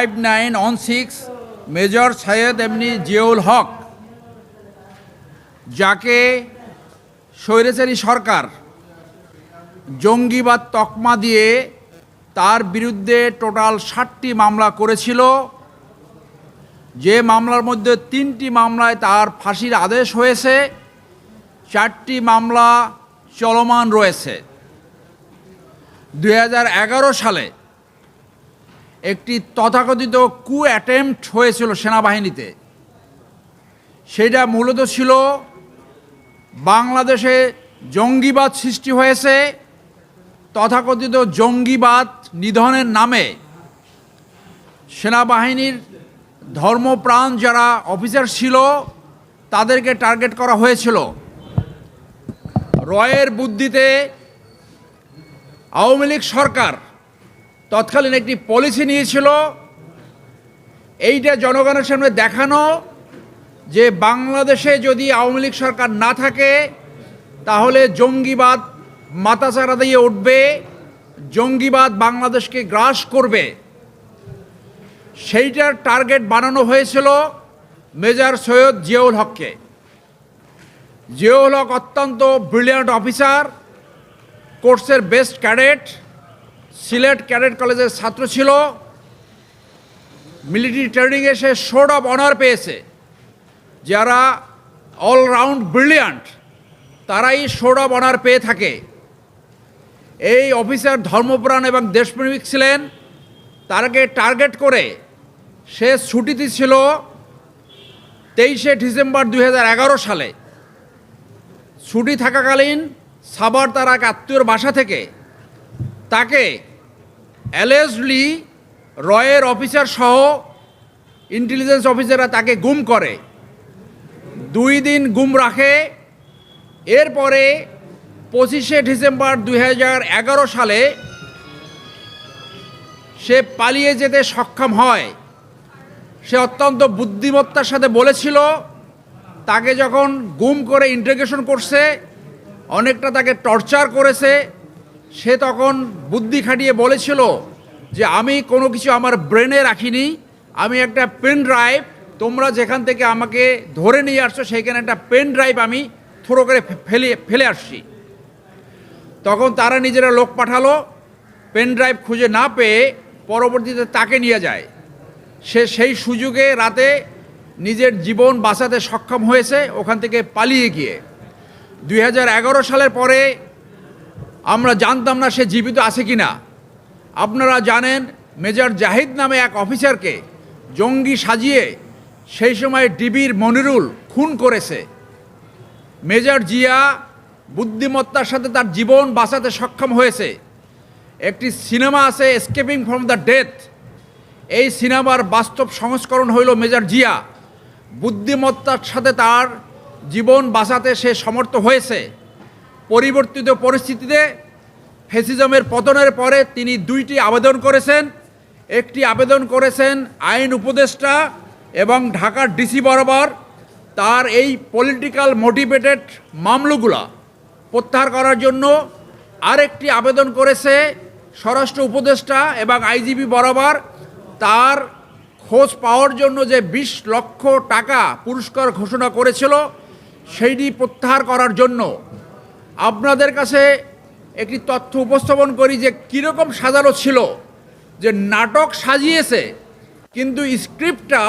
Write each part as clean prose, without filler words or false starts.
5916 major Syed এমনি জিয়াউল হক, যাকে স্বৈরাচারী সরকার জঙ্গিবাদ তকমা দিয়ে তার বিরুদ্ধে টোটাল 60টি মামলা করেছিল, যে মামলার মধ্যে 3টি মামলায় তার ফাঁসির আদেশ হয়েছে, 4টি মামলা চলমান রয়েছে। 2011 সালে একটি তথাকথিত কু অ্যাটেম্পট হয়েছিল সেনাবাহিনীতে। সেটা মূলত ছিল বাংলাদেশে জঙ্গিবাদ সৃষ্টি হয়েছে, তথাকথিত জঙ্গিবাদ নিধনের নামে সেনাবাহিনীর ধর্মপ্রাণ যারা অফিসার ছিল তাদেরকে টার্গেট করা হয়েছিল। রয়ের বুদ্ধিতে আওয়ামী লীগ সরকার তৎকালীন একটি পলিসি নিয়েছিল, এইটা জনগণের সামনে দেখানো যে বাংলাদেশে যদি আওয়ামী লীগ সরকার না থাকে তাহলে জঙ্গিবাদ মাথাচাড়া দিয়ে উঠবে, জঙ্গিবাদ বাংলাদেশকে গ্রাস করবে। সেইটার টার্গেট বানানো হয়েছিল মেজর সৈয়দ জিয়াউল হককে। জিয়াউল হক অত্যন্ত ব্রিলিয়ান্ট অফিসার, কোর্সের বেস্ট ক্যাডেট, সিলেট ক্যাডেট কলেজের ছাত্র ছিল। মিলিটারি ট্রেনিংয়ে সে সোর্ড অফ অনার পেয়েছে। যারা অলরাউন্ড ব্রিলিয়ান্ট তারাই সোর্ড অফ অনার পেয়ে থাকে। এই অফিসার ধর্মপ্রাণ এবং দেশপ্রেমিক ছিলেন। তাকে টার্গেট করে সে ছুটিতে ছিল 23শে ডিসেম্বর 2011 সালে। ছুটি থাকাকালীন সাভার তার এক আত্মীয়র বাসা থেকে তাকে অ্যালেজডলি রয়ের অফিসার সহ ইন্টেলিজেন্স অফিসাররা তাকে গুম করে। 2 দিন গুম রাখে। এরপরে 25শে ডিসেম্বর 2011 সালে সে পালিয়ে যেতে সক্ষম হয়। সে অত্যন্ত বুদ্ধিমত্তার সাথে বলেছিল, তাকে যখন গুম করে ইন্টারোগেশন করছে, অনেকটা তাকে টর্চার করেছে, সে তখন বুদ্ধি খাটিয়ে বলেছিল যে আমি কোনো কিছু আমার ব্রেনে রাখিনি, আমি একটা পেন ড্রাইভ, তোমরা যেখান থেকে আমাকে ধরে নিয়ে আসছো সেইখানে একটা পেন ড্রাইভ আমি থ্রো করে ফেলে আসছি। তখন তারা নিজেরা লোক পাঠালো, পেন ড্রাইভ খুঁজে না পেয়ে পরবর্তীতে তাকে নিয়ে যায়। সে সেই সুযোগে রাতে নিজের জীবন বাঁচাতে সক্ষম হয়েছে ওখান থেকে পালিয়ে গিয়ে। 2011 সালের পরে আমরা জানতাম না সে জীবিত আছে কি না। আপনারা জানেন মেজর জাহিদ নামে এক অফিসারকে জঙ্গি সাজিয়ে সেই সময় ডিবির মনিরুল খুন করেছে। মেজর জিয়া বুদ্ধিমত্তার সাথে তার জীবন বাঁচাতে সক্ষম হয়েছে। একটি সিনেমা আছে এস্কেপিং ফ্রম দ্য ডেথ, এই সিনেমার বাস্তব সংস্করণ হইল মেজর জিয়া। বুদ্ধিমত্তার সাথে তার জীবন বাঁচাতে সে সমর্থ হয়েছে। পরিবর্তিত পরিস্থিতিতে ফ্যাসিজমের পতনের পরে তিনি 2টি আবেদন করেছেন। একটি আবেদন করেছেন আইন উপদেষ্টা এবং ঢাকার ডিসি বরাবর তার এই পলিটিক্যাল মোটিভেটেড মামলাগুলা প্রত্যাহার করার জন্য। আরেকটি আবেদন করেছে স্বরাষ্ট্র উপদেষ্টা এবং আইজিপি বরাবর তার খোঁজ পাওয়ার জন্য যে 20 লক্ষ টাকা পুরস্কার ঘোষণা করেছিল সেইটি প্রত্যাহার করার জন্য। আপনাদের কাছে একটি তথ্য উপস্থাপন করি যে কীরকম সাজানো ছিল, যে নাটক সাজিয়েছে কিন্তু স্ক্রিপ্টটা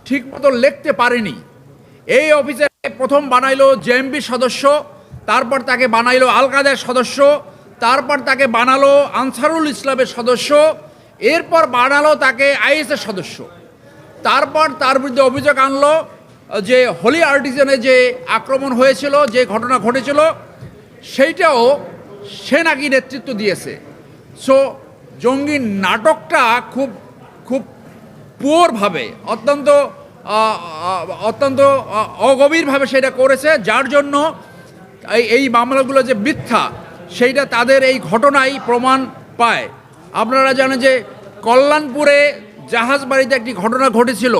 ঠিকমতো লিখতে পারেনি। এই অফিসে প্রথম বানাইলো জেএমবি সদস্য, তারপর তাকে বানাইলো আল কায়দার সদস্য, তারপর তাকে বানালো আনসারুল ইসলামের সদস্য, এরপর বানালো তাকে আইএসের সদস্য। তারপর তার বিরুদ্ধে অভিযোগ আনলো যে হোলি আর্টিজানে যে আক্রমণ হয়েছিল, যে ঘটনা ঘটেছিল, সেইটাও সে নাকি নেতৃত্ব দিয়েছে। সো জঙ্গি নাটকটা খুব খুব পুয়ারভাবে, অত্যন্ত অগভীরভাবে সেটা করেছে, যার জন্য এই মামলাগুলো যে মিথ্যা সেইটা তাদের এই ঘটনাই প্রমাণ পায়। আপনারা জানেন যে কল্যাণপুরে জাহাজবাড়িতে একটি ঘটনা ঘটেছিল,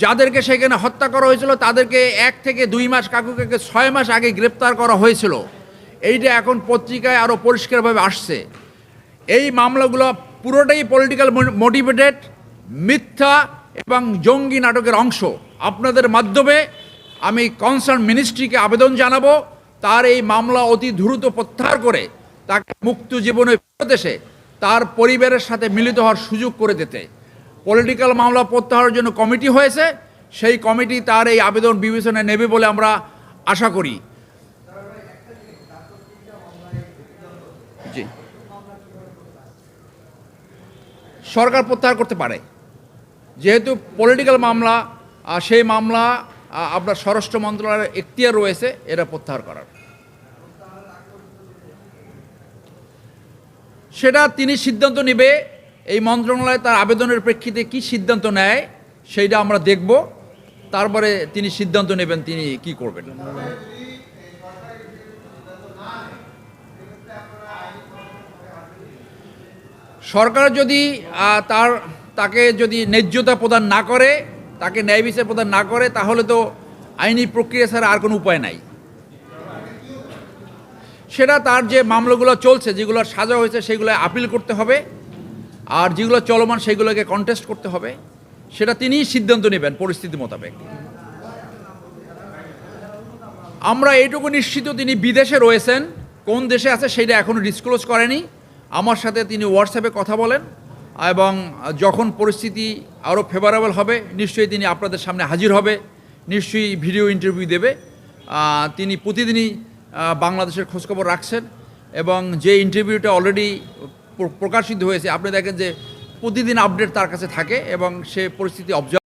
যাদেরকে সেখানে হত্যা করা হয়েছিল তাদেরকে 1 থেকে 2 মাস, কাকুকে 6 মাস আগে গ্রেপ্তার করা হয়েছিল। এইটা এখন পত্রিকায় আরও পরিষ্কারভাবে আসছে। এই মামলাগুলো পুরোটাই পলিটিক্যাল মোটিভেটেড মিথ্যা এবং জঙ্গি নাটকের অংশ। আপনাদের মাধ্যমে আমি কনসার্ন মিনিস্ট্রিকে আবেদন জানাবো তার এই মামলা অতি দ্রুত প্রত্যাহার করে তাকে মুক্ত জীবনে ফেরত এসে তার পরিবারের সাথে মিলিত হওয়ার সুযোগ করে দিতে। পলিটিক্যাল মামলা প্রত্যাহারের জন্য কমিটি হয়েছে, সেই কমিটি তার এই আবেদন বিবেচনায় নেবে বলে আমরা আশা করি। জি, সরকার প্রত্যাহার করতে পারে, যেহেতু পলিটিক্যাল মামলা, সেই মামলা আপনার স্বরাষ্ট্র মন্ত্রণালয়ের এখতিয়ার রয়েছে এরা প্রত্যাহার করার। সেটা তিনি সিদ্ধান্ত নেবে। এই মন্ত্রণালয় তার আবেদনের প্রেক্ষিতে কি সিদ্ধান্ত নেয় সেইটা আমরা দেখব, তারপরে তিনি সিদ্ধান্ত নেবেন তিনি কি করবেন। সরকার যদি তাকে যদি ন্যায্যতা প্রদান না করে, তাকে ন্যায় বিচার প্রদান না করে, তাহলে তো আইনি প্রক্রিয়া ছাড়া আর কোনো উপায় নাই। সেটা তার যে মামলাগুলো চলছে, যেগুলো সাজা হয়েছে সেগুলো আপিল করতে হবে, আর যেগুলো চলমান সেগুলোকে কন্টেস্ট করতে হবে। সেটা তিনিই সিদ্ধান্ত নেবেন পরিস্থিতি মোতাবেক। আমরা এইটুকু নিশ্চিত তিনি বিদেশে রয়েছেন, কোন দেশে আছে সেটা এখনও ডিসক্লোজ করেনি। আমার সাথে তিনি হোয়াটসঅ্যাপে কথা বলেন, এবং যখন পরিস্থিতি আরও ফেভারেবল হবে নিশ্চয়ই তিনি আপনাদের সামনে হাজির হবে, নিশ্চয়ই ভিডিও ইন্টারভিউ দেবে। তিনি প্রতিদিনই বাংলাদেশের খোঁজখবর রাখছেন, এবং যে ইন্টারভিউটা অলরেডি প্রকাশিত হয়েছে আপনি দেখেন যে প্রতিদিন আপডেট তার কাছে থাকে, এবং সে পরিস্থিতি অবজার্ভ